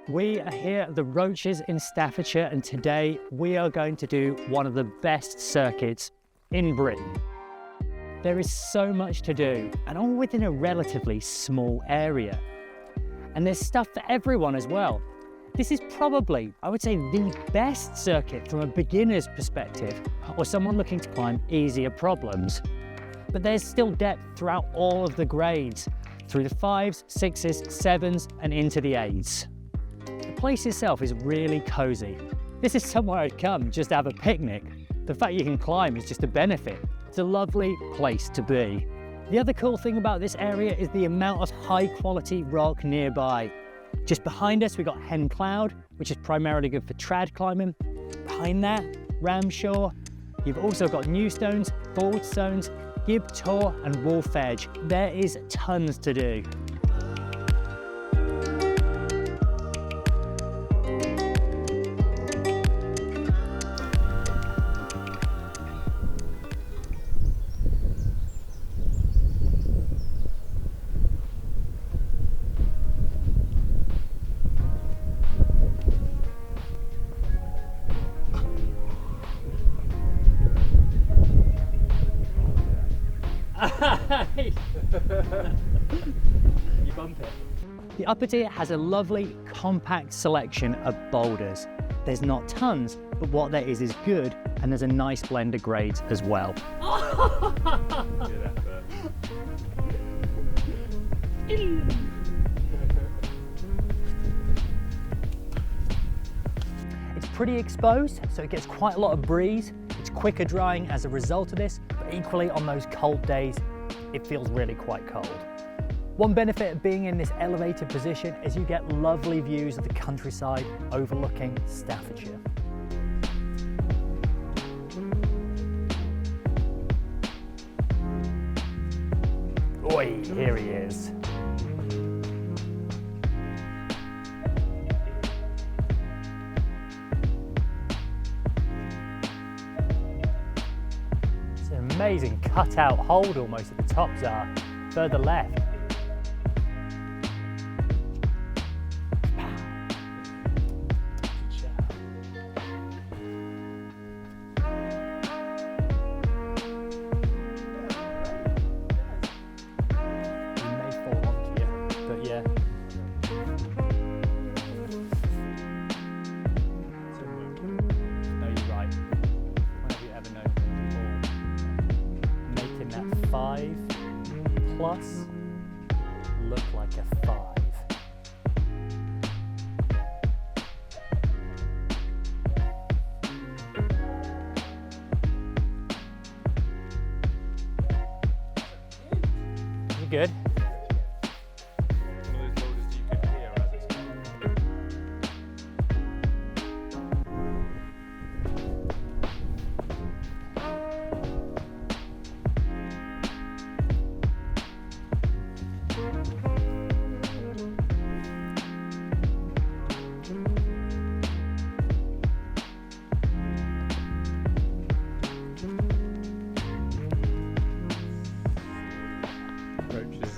We are here at the Roaches in Staffordshire, and today we are going to do one of the best circuits in Britain. There is so much to do, and all within a relatively small area. And there's stuff for everyone as well. This is probably, I would say, the best circuit from a beginner's perspective, or someone looking to climb easier problems. But there's still depth throughout all of the grades, through the 5s, 6s, 7s, and into the 8s. The place itself is really cosy. This is somewhere I'd come just to have a picnic. The fact you can climb is just a benefit. It's a lovely place to be. The other cool thing about this area is the amount of high quality rock nearby. Just behind us, we've got Hen Cloud, which is primarily good for trad climbing. Behind that, Ramshaw. You've also got Newstones, Boardstones, Gib Tor, and Wolf Edge. There is tons to do. You bump it. The upper tier has a lovely, compact selection of boulders. There's not tons, but what there is good, and there's a nice blend of grades as well. It's pretty exposed, so it gets quite a lot of breeze. It's quicker drying as a result of this, but equally on those cold days, it feels really quite cold. One benefit of being in this elevated position is you get lovely views of the countryside overlooking Staffordshire. Oi, here he is. It's an amazing cut-out hold almost at the top, Zara. Further left. Plus look like a 5. You good?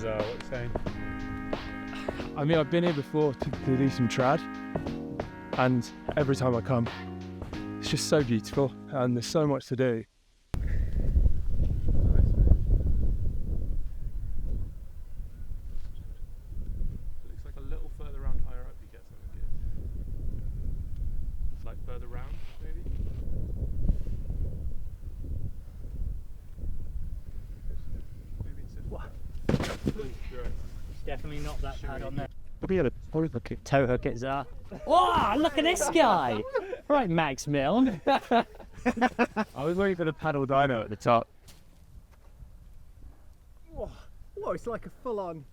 What you're saying? I mean, I've been here before to do some trad, and every time I come, it's just so beautiful, and there's so much to do. Looks like a little further round higher up you get something good. Like further round, maybe? Definitely not that pad on there. Be able to toe hook it, Zara. Oh, look at this guy! Right, Max Milne. I was waiting for the paddle dyno at the top. Whoa, it's like a full-on.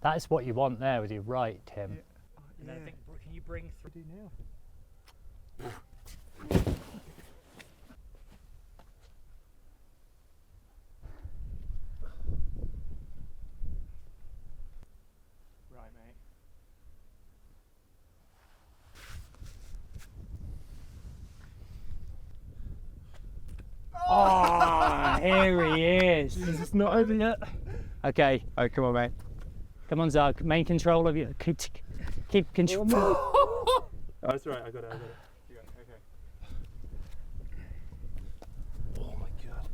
That is what you want there with your right, Tim. Yeah. And then I think, can you bring through now? Right, mate. Oh, here he is. It's not over yet. Okay. Oh, come on, mate. Come on, Zara. Main control of you. Keep control. Oh, that's right, I got it. Yeah, okay. Oh my god.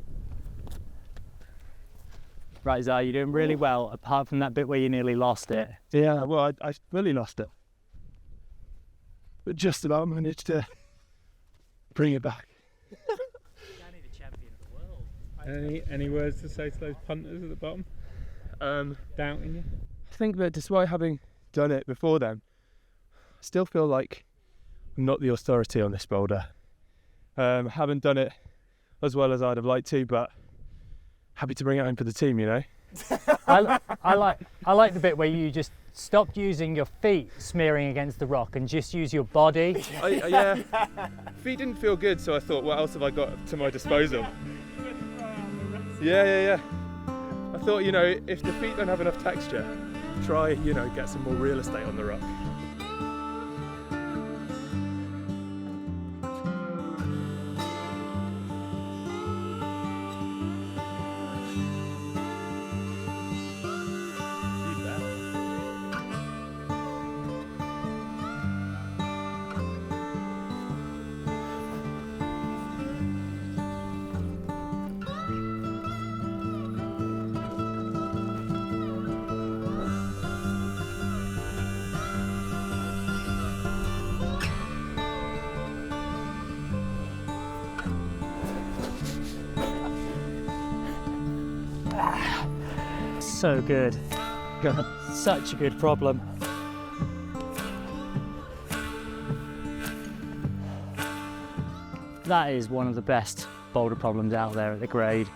Right, Zara, you're doing really well, apart from that bit where you nearly lost it. Yeah, well, I fully lost it. But just about managed to bring it back. Danny, the champion of the world. Any words to say to those punters at the bottom? Doubting you? I think that despite having done it before then, I still feel like I'm not the authority on this boulder. Haven't done it as well as I'd have liked to, but happy to bring it home for the team, you know? I like the bit where you just stopped using your feet smearing against the rock and just use your body. Yeah, feet didn't feel good, so I thought, what else have I got to my disposal? Yeah. I thought, you know, if the feet don't have enough texture, try, you know, get some more real estate on the rock. So good. Such a good problem. That is one of the best boulder problems out there at the grade.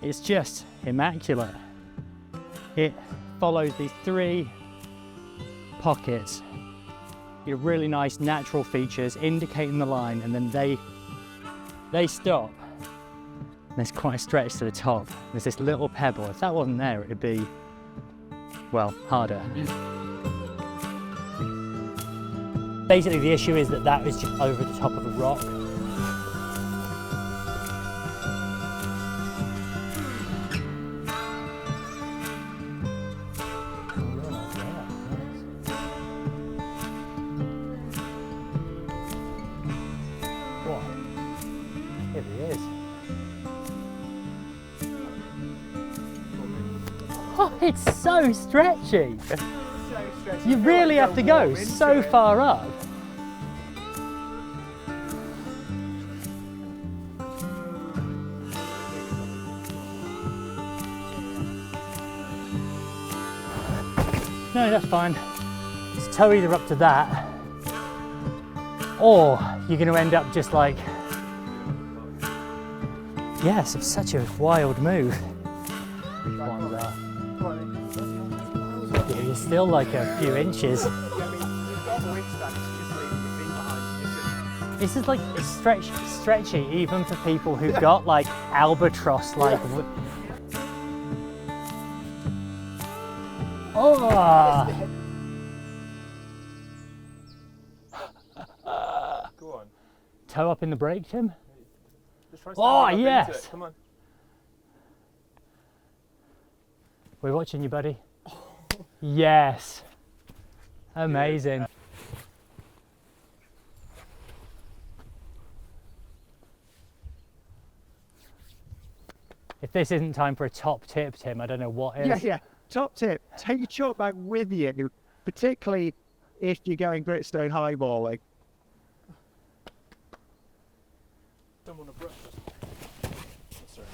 It's just immaculate. It follows these 3 pockets. You have really nice natural features indicating the line, and then they stop. There's quite a stretch to the top. There's this little pebble. If that wasn't there, it'd be, well, harder. Basically, the issue is that is just over the top of a rock. What? Here he is. Oh, it's so stretchy. You really have to go so far up. No, that's fine. Just tow either up to that, or you're going to end up just like, yes, it's such a wild move. Which ones are? Yeah, you're still like a few inches. This is like, it's stretchy even for people who've got like albatross like. Oh! Go on. Toe up in the brake, Tim? Just try Oh, standing up into yes! it. Come on. We're watching you, buddy. Yes. Amazing. If this isn't time for a top tip, Tim, I don't know what is. Yeah. Top tip, take your chalk bag with you, particularly if you're going Gritstone highballing. Someone abrupt. Sorry.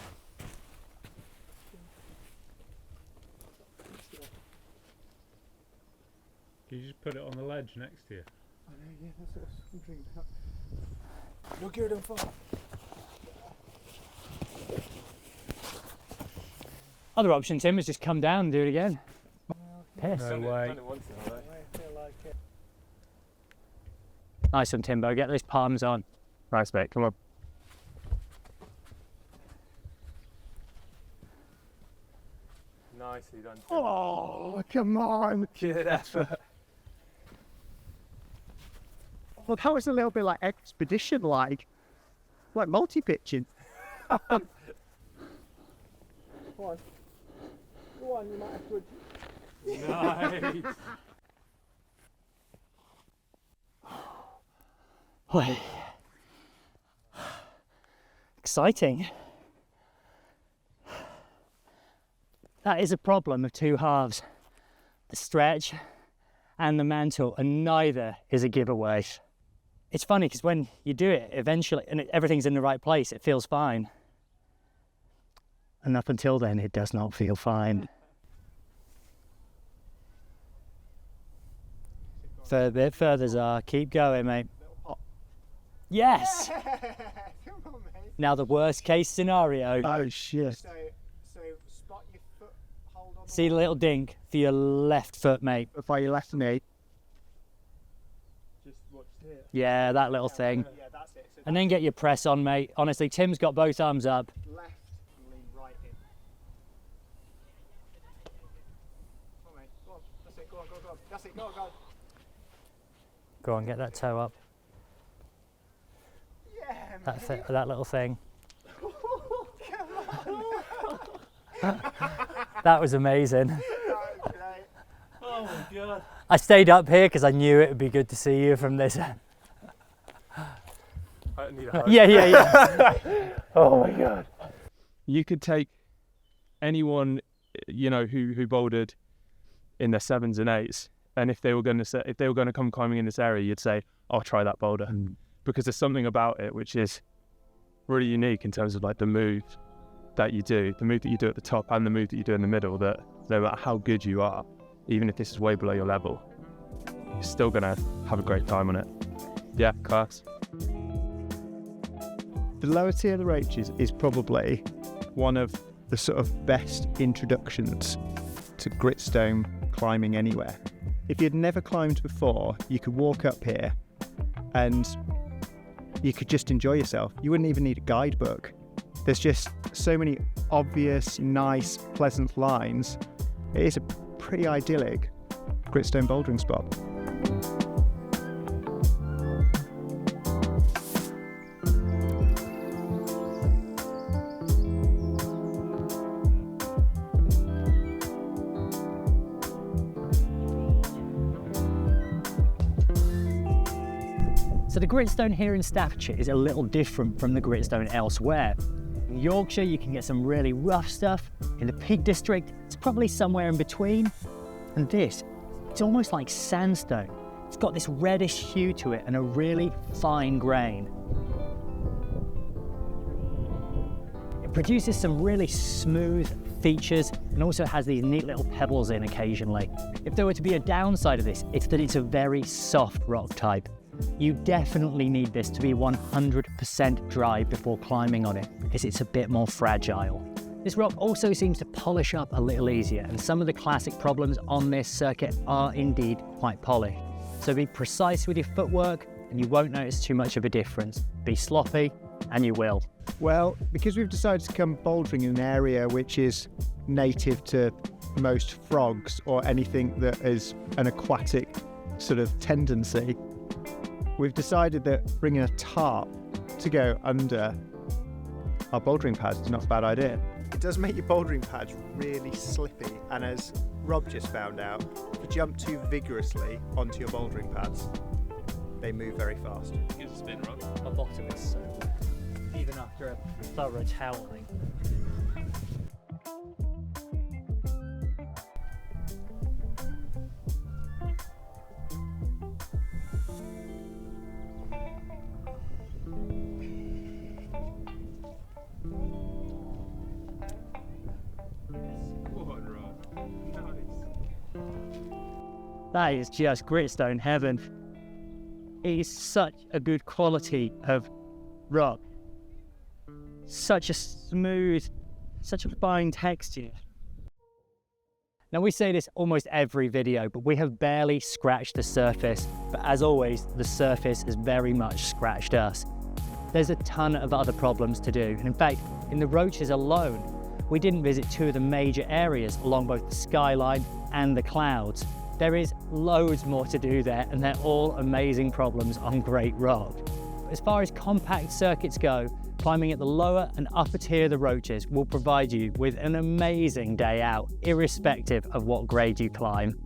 Can you just put it on the ledge next to you? I know, yeah, that's what I was thinking about. You're geared on fire. Other option, Tim, is just come down and do it again. Piss. No way. Nice one, Timbo. Get those palms on. Nice, mate. Come on. Nicely done. Oh, come on. Good effort. Well, that was a little bit like expedition, like multi-pitching. Go on. Go on, you might have to. Nice. Wait. Exciting. That is a problem of two halves. The stretch and the mantle, and neither is a giveaway. It's funny because when you do it eventually and everything's in the right place, it feels fine. And up until then, it does not feel fine. A bit further, Zar. Keep going, mate. Yes! Come on, mate. Now the worst case scenario. Oh, shit. So spot your foot, hold on. See the little dink for your left foot, mate. By your left knee. Just watch here. Yeah, that little thing. Yeah, that's it. So And then get your press on, mate. Honestly, Tim's got both arms up. left and lean right in. Come on, mate. Go on. That's it. Go on, go on, go on. That's it. Go on, go on. Go on, get that toe up. Yeah, That little thing. That was amazing. Oh my god. I stayed up here because I knew it would be good to see you from this. I need a hug. Yeah. Oh my god. You could take anyone, you know, who bouldered in their 7s and 8s, and if they were going to come climbing in this area, you'd say, "I'll try that boulder," because there's something about it which is really unique in terms of like the move that you do, at the top and the move that you do in the middle. That no matter how good you are, even if this is way below your level, you're still going to have a great time on it. Yeah, class. The lower tier of the Roaches is probably one of the sort of best introductions to Gritstone climbing anywhere. If you'd never climbed before, you could walk up here and you could just enjoy yourself. You wouldn't even need a guidebook. There's just so many obvious, nice, pleasant lines. It is a pretty idyllic Gritstone bouldering spot. So the Gritstone here in Staffordshire is a little different from the Gritstone elsewhere. In Yorkshire, you can get some really rough stuff. In the Peak District, it's probably somewhere in between. And this, it's almost like sandstone. It's got this reddish hue to it and a really fine grain. It produces some really smooth features and also has these neat little pebbles in occasionally. If there were to be a downside of this, it's that it's a very soft rock type. You definitely need this to be 100% dry before climbing on it because it's a bit more fragile. This rock also seems to polish up a little easier, and some of the classic problems on this circuit are indeed quite polished. So be precise with your footwork and you won't notice too much of a difference. Be sloppy and you will. Well, because we've decided to come bouldering in an area which is native to most frogs or anything that is an aquatic sort of tendency, we've decided that bringing a tarp to go under our bouldering pads is not a bad idea. It does make your bouldering pads really slippy, and as Rob just found out, if you jump too vigorously onto your bouldering pads, they move very fast. Gives a spin, Rob. My bottom is so wet, even after a thorough toweling. That is just Gritstone heaven. It is such a good quality of rock. Such a smooth, such a fine texture. Now we say this almost every video, but we have barely scratched the surface. But as always, the surface has very much scratched us. There's a ton of other problems to do. And in fact, in the Roaches alone, we didn't visit two of the major areas along both the skyline and the clouds. There is loads more to do there, and they're all amazing problems on great rock. As far as compact circuits go, climbing at the lower and upper tier of the Roaches will provide you with an amazing day out, irrespective of what grade you climb.